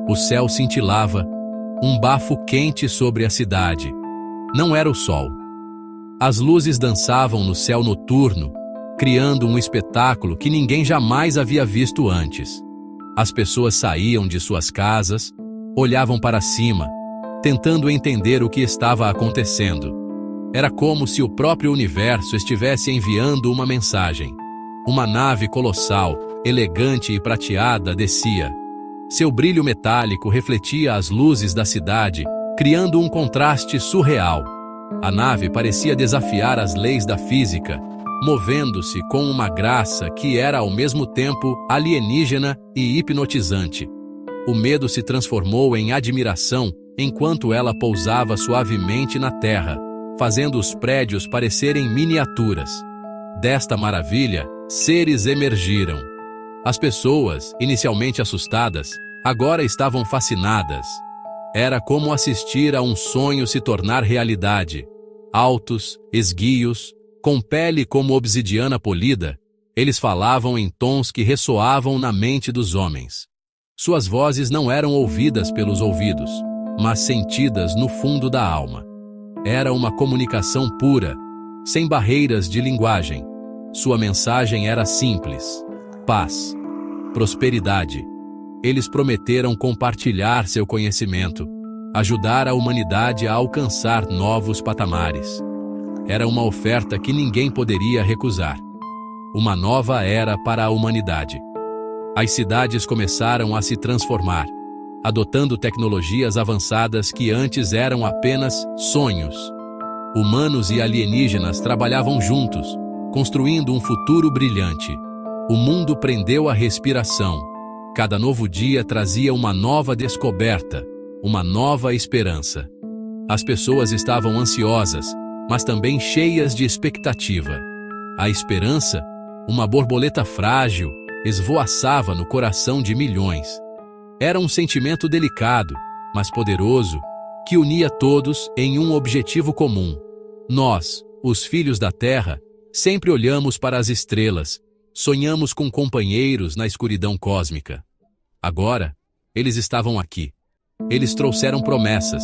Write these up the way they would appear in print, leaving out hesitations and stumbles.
O céu cintilava, um bafo quente sobre a cidade. Não era o sol. As luzes dançavam no céu noturno, criando um espetáculo que ninguém jamais havia visto antes. As pessoas saíam de suas casas, olhavam para cima, tentando entender o que estava acontecendo. Era como se o próprio universo estivesse enviando uma mensagem. Uma nave colossal, elegante e prateada, descia. Seu brilho metálico refletia as luzes da cidade, criando um contraste surreal. A nave parecia desafiar as leis da física, movendo-se com uma graça que era ao mesmo tempo alienígena e hipnotizante. O medo se transformou em admiração enquanto ela pousava suavemente na terra, fazendo os prédios parecerem miniaturas. Desta maravilha, seres emergiram. As pessoas, inicialmente assustadas, agora estavam fascinadas. Era como assistir a um sonho se tornar realidade. Altos, esguios, com pele como obsidiana polida, eles falavam em tons que ressoavam na mente dos homens. Suas vozes não eram ouvidas pelos ouvidos, mas sentidas no fundo da alma. Era uma comunicação pura, sem barreiras de linguagem. Sua mensagem era simples: paz, prosperidade. Eles prometeram compartilhar seu conhecimento, ajudar a humanidade a alcançar novos patamares. Era uma oferta que ninguém poderia recusar. Uma nova era para a humanidade. As cidades começaram a se transformar, adotando tecnologias avançadas que antes eram apenas sonhos. Humanos e alienígenas trabalhavam juntos, construindo um futuro brilhante. O mundo prendeu a respiração. Cada novo dia trazia uma nova descoberta, uma nova esperança. As pessoas estavam ansiosas, mas também cheias de expectativa. A esperança, uma borboleta frágil, esvoaçava no coração de milhões. Era um sentimento delicado, mas poderoso, que unia todos em um objetivo comum. Nós, os filhos da Terra, sempre olhamos para as estrelas, sonhamos com companheiros na escuridão cósmica. Agora, eles estavam aqui. Eles trouxeram promessas.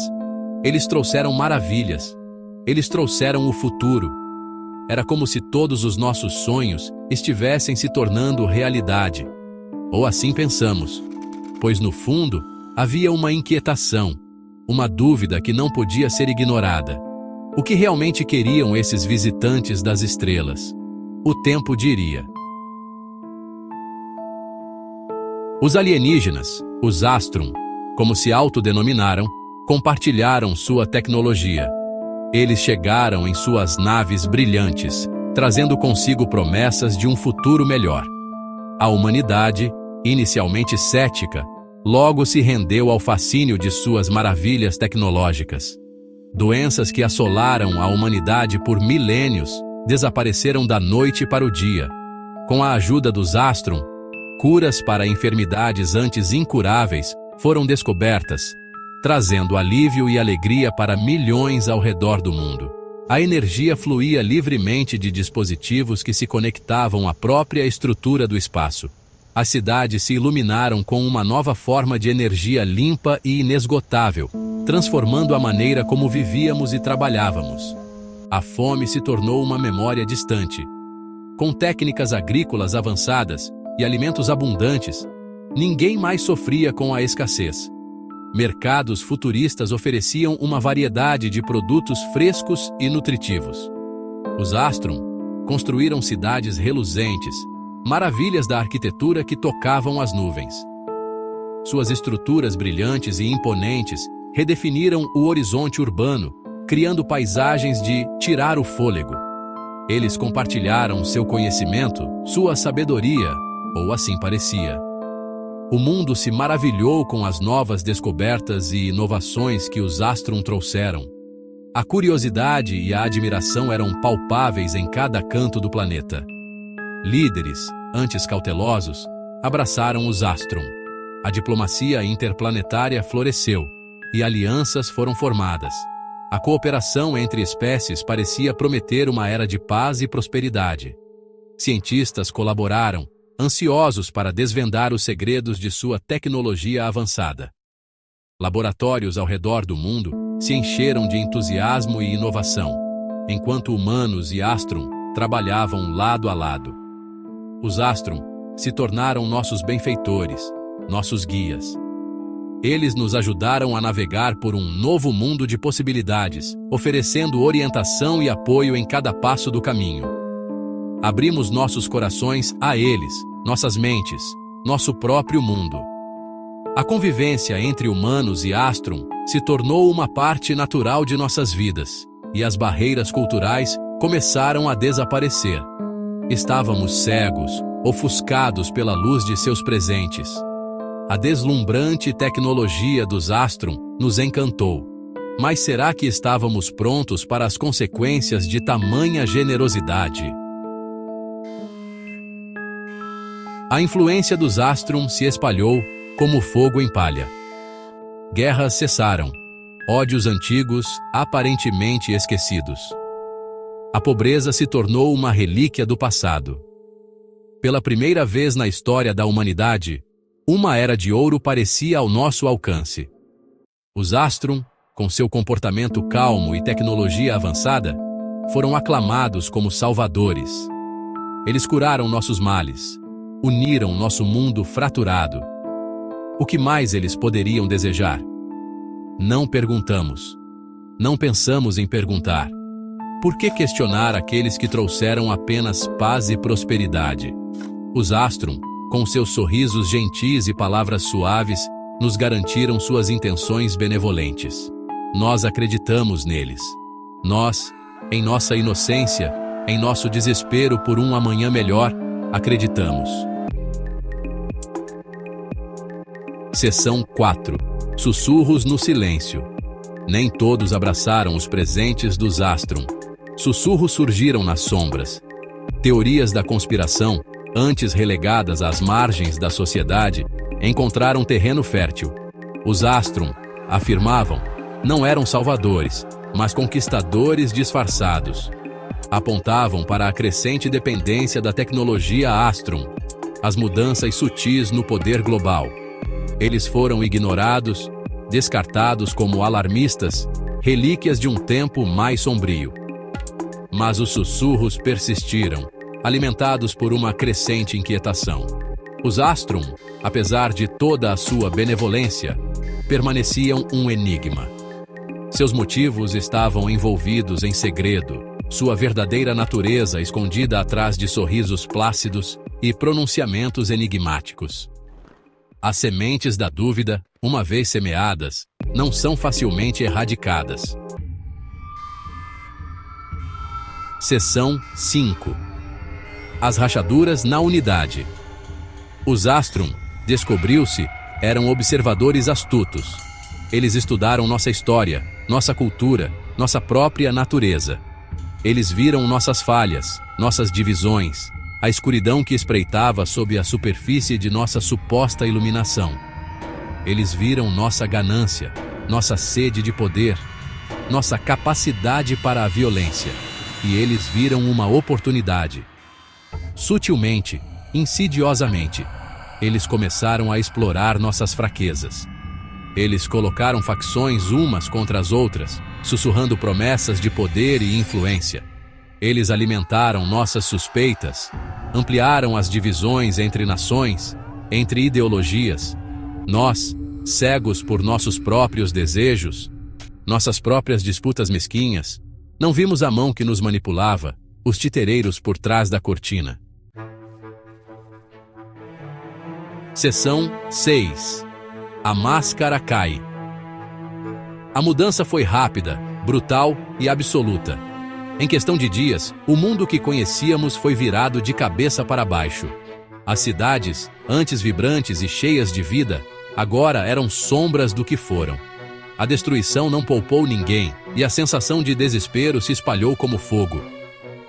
Eles trouxeram maravilhas. Eles trouxeram o futuro. Era como se todos os nossos sonhos estivessem se tornando realidade. Ou assim pensamos, pois no fundo havia uma inquietação, uma dúvida que não podia ser ignorada. O que realmente queriam esses visitantes das estrelas? O tempo diria. Os alienígenas, os Astrum, como se autodenominaram, compartilharam sua tecnologia. Eles chegaram em suas naves brilhantes, trazendo consigo promessas de um futuro melhor. A humanidade, inicialmente cética, logo se rendeu ao fascínio de suas maravilhas tecnológicas. Doenças que assolaram a humanidade por milênios desapareceram da noite para o dia. Com a ajuda dos Astrum, curas para enfermidades antes incuráveis foram descobertas, trazendo alívio e alegria para milhões ao redor do mundo. A energia fluía livremente de dispositivos que se conectavam à própria estrutura do espaço. As cidades se iluminaram com uma nova forma de energia limpa e inesgotável, transformando a maneira como vivíamos e trabalhávamos. A fome se tornou uma memória distante. Com técnicas agrícolas avançadas e alimentos abundantes, ninguém mais sofria com a escassez. Mercados futuristas ofereciam uma variedade de produtos frescos e nutritivos. Os Astrum construíram cidades reluzentes, maravilhas da arquitetura que tocavam as nuvens. Suas estruturas brilhantes e imponentes redefiniram o horizonte urbano, criando paisagens de tirar o fôlego. Eles compartilharam seu conhecimento, sua sabedoria, ou assim parecia. O mundo se maravilhou com as novas descobertas e inovações que os Astrum trouxeram. A curiosidade e a admiração eram palpáveis em cada canto do planeta. Líderes, antes cautelosos, abraçaram os Astrum. A diplomacia interplanetária floresceu e alianças foram formadas. A cooperação entre espécies parecia prometer uma era de paz e prosperidade. Cientistas colaboraram, ansiosos para desvendar os segredos de sua tecnologia avançada. Laboratórios ao redor do mundo se encheram de entusiasmo e inovação, enquanto humanos e Astrum trabalhavam lado a lado. Os Astrum se tornaram nossos benfeitores, nossos guias. Eles nos ajudaram a navegar por um novo mundo de possibilidades, oferecendo orientação e apoio em cada passo do caminho. Abrimos nossos corações a eles, nossas mentes, nosso próprio mundo. A convivência entre humanos e Astrum se tornou uma parte natural de nossas vidas, e as barreiras culturais começaram a desaparecer. Estávamos cegos, ofuscados pela luz de seus presentes. A deslumbrante tecnologia dos Astrum nos encantou. Mas será que estávamos prontos para as consequências de tamanha generosidade? A influência dos Astrum se espalhou como fogo em palha. Guerras cessaram, ódios antigos aparentemente esquecidos. A pobreza se tornou uma relíquia do passado. Pela primeira vez na história da humanidade, uma era de ouro parecia ao nosso alcance. Os Astrum, com seu comportamento calmo e tecnologia avançada, foram aclamados como salvadores. Eles curaram nossos males, uniram nosso mundo fraturado. O que mais eles poderiam desejar? Não perguntamos. Não pensamos em perguntar. Por que questionar aqueles que trouxeram apenas paz e prosperidade? Os Astrum, com seus sorrisos gentis e palavras suaves, nos garantiram suas intenções benevolentes. Nós acreditamos neles. Nós, em nossa inocência, em nosso desespero por um amanhã melhor, acreditamos. Seção 4. Sussurros no silêncio. Nem todos abraçaram os presentes dos Astrum. Sussurros surgiram nas sombras. Teorias da conspiração, antes relegadas às margens da sociedade, encontraram terreno fértil. Os Astrum, afirmavam, não eram salvadores, mas conquistadores disfarçados. Apontavam para a crescente dependência da tecnologia Astrum, as mudanças sutis no poder global. Eles foram ignorados, descartados como alarmistas, relíquias de um tempo mais sombrio. Mas os sussurros persistiram, alimentados por uma crescente inquietação. Os Astrum, apesar de toda a sua benevolência, permaneciam um enigma. Seus motivos estavam envolvidos em segredo, sua verdadeira natureza escondida atrás de sorrisos plácidos e pronunciamentos enigmáticos. As sementes da dúvida, uma vez semeadas, não são facilmente erradicadas. Seção 5. As rachaduras na unidade. Os Astrum, descobriu-se, eram observadores astutos. Eles estudaram nossa história, nossa cultura, nossa própria natureza. Eles viram nossas falhas, nossas divisões, a escuridão que espreitava sob a superfície de nossa suposta iluminação. Eles viram nossa ganância, nossa sede de poder, nossa capacidade para a violência. E eles viram uma oportunidade. Sutilmente, insidiosamente, eles começaram a explorar nossas fraquezas. Eles colocaram facções umas contra as outras, sussurrando promessas de poder e influência. Eles alimentaram nossas suspeitas, ampliaram as divisões entre nações, entre ideologias. Nós, cegos por nossos próprios desejos, nossas próprias disputas mesquinhas, não vimos a mão que nos manipulava, os titereiros por trás da cortina. Seção 6. A máscara cai. A mudança foi rápida, brutal e absoluta. Em questão de dias, o mundo que conhecíamos foi virado de cabeça para baixo. As cidades, antes vibrantes e cheias de vida, agora eram sombras do que foram. A destruição não poupou ninguém, e a sensação de desespero se espalhou como fogo.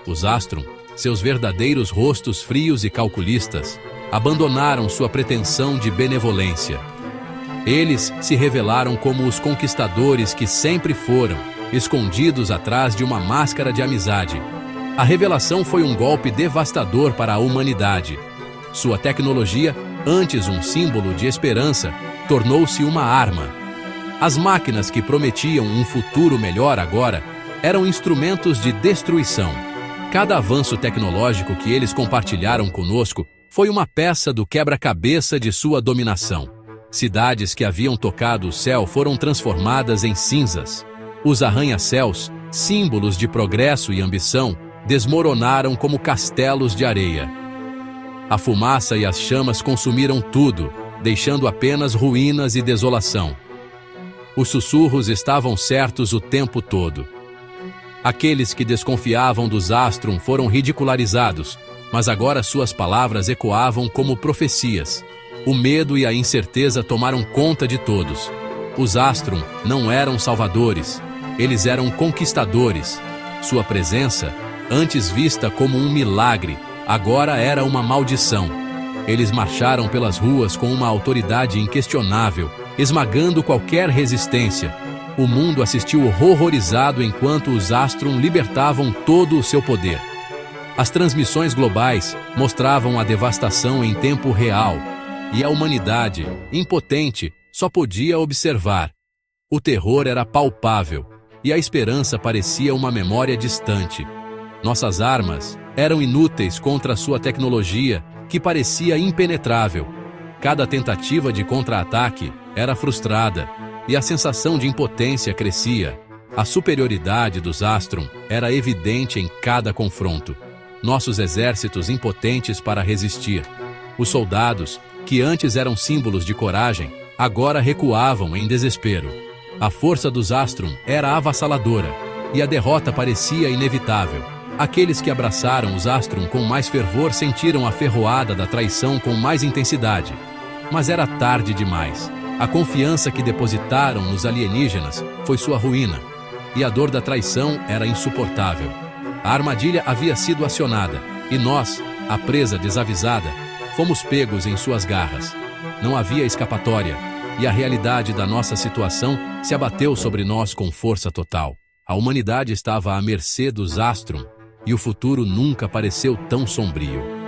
Os Astrum, seus verdadeiros rostos frios e calculistas, abandonaram sua pretensão de benevolência. Eles se revelaram como os conquistadores que sempre foram, escondidos atrás de uma máscara de amizade. A revelação foi um golpe devastador para a humanidade. Sua tecnologia, antes um símbolo de esperança, tornou-se uma arma. As máquinas que prometiam um futuro melhor agora eram instrumentos de destruição. Cada avanço tecnológico que eles compartilharam conosco foi uma peça do quebra-cabeça de sua dominação. Cidades que haviam tocado o céu foram transformadas em cinzas. Os arranha-céus, símbolos de progresso e ambição, desmoronaram como castelos de areia. A fumaça e as chamas consumiram tudo, deixando apenas ruínas e desolação. Os sussurros estavam certos o tempo todo. Aqueles que desconfiavam dos Astrum foram ridicularizados, mas agora suas palavras ecoavam como profecias. O medo e a incerteza tomaram conta de todos. Os Astrum não eram salvadores, eles eram conquistadores. Sua presença, antes vista como um milagre, agora era uma maldição. Eles marcharam pelas ruas com uma autoridade inquestionável, esmagando qualquer resistência. O mundo assistiu horrorizado enquanto os Astrum libertavam todo o seu poder. As transmissões globais mostravam a devastação em tempo real, e a humanidade, impotente, só podia observar. O terror era palpável, e a esperança parecia uma memória distante. Nossas armas eram inúteis contra sua tecnologia, que parecia impenetrável. Cada tentativa de contra-ataque era frustrada, e a sensação de impotência crescia. A superioridade dos Astrum era evidente em cada confronto. Nossos exércitos impotentes para resistir. Os soldados, que antes eram símbolos de coragem, agora recuavam em desespero. A força dos Astrum era avassaladora, e a derrota parecia inevitável. Aqueles que abraçaram os Astrum com mais fervor sentiram a ferroada da traição com mais intensidade. Mas era tarde demais. A confiança que depositaram nos alienígenas foi sua ruína, e a dor da traição era insuportável. A armadilha havia sido acionada, e nós, a presa desavisada, fomos pegos em suas garras. Não havia escapatória, e a realidade da nossa situação se abateu sobre nós com força total. A humanidade estava à mercê dos Astrum, e o futuro nunca pareceu tão sombrio.